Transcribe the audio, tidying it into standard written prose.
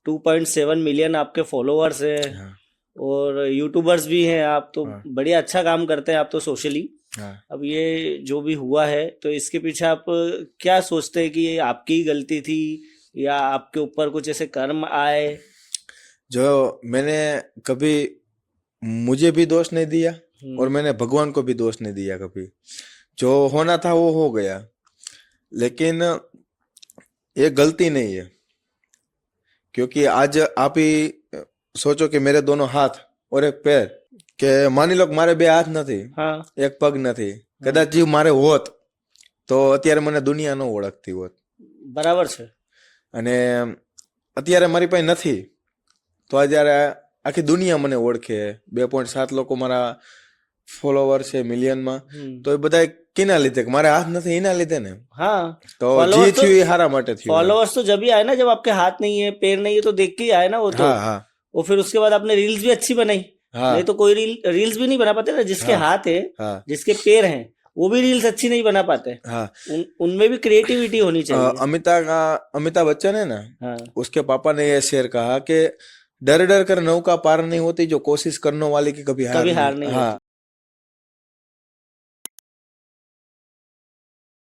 2.7 million आपके followers हैं हाँ और यूट्यूबर्स भी हैं आप, तो हाँ बढ़िया अच्छा काम करते हैं आप तो सोशली। हाँ। अब ये जो भी हुआ है तो इसके पीछे आप क्या सोचते हैं कि ये आपकी ही गलती थी या आपके ऊपर कुछ ऐसे कर्म आए? जो मैंने कभी मुझे भी दोष नहीं दिया और हम्म। मैंने भगवान को भी दोष नहीं दिया कभी। जो होना था वो हो गया, लेकिन ये गलती नहीं है। क्योंकि आज आप ही सोचो कि मेरे दोनों हाथ और एक पैर, કે માની લો કે મારે બે હાથ નથી, हाँ એક પગ નથી, हाँ કદાચ જીવ મારે હોત તો અત્યારે મને દુનિયા ન ઓળખતી હોત। बराबर છે। અને અત્યારે મારી પાસે નથી તો અત્યારે આખી દુનિયા મને ઓળખે। 2.7 લોકો મારા ફોલોવર છે મિલિયનમાં, તો એ બધા કેના લીધે કે મારે હાથ નથી એના લીધે ને। हाँ તો જે फॉलोअर्स तो થયું એ હારા માટે થયું એમ। फॉलोअर्स तो जब ही आए ना जब आपके हाथ नहीं है पैर नहीं है, तो देख के ही आए ना वो तो। हाँ हाँ और फिर उसके बाद आपने रील्स भी अच्छी बनाई, हाँ नहीं तो कोई रील्स भी नहीं बना पाते ना। जिसके हाँ हाथ है, हाँ जिसके पैर हैं, वो भी रील्स अच्छी नहीं बना पाते। हाँ। उनमें भी क्रिएटिविटी होनी चाहिए। अमिताभ बच्चन है ना, हाँ उसके पापा ने ये शेर कहा कि डर डर कर नौका पार नहीं होती, जो कोशिश करने वाले की कभी कभी हार नहीं। नहीं हाँ होती।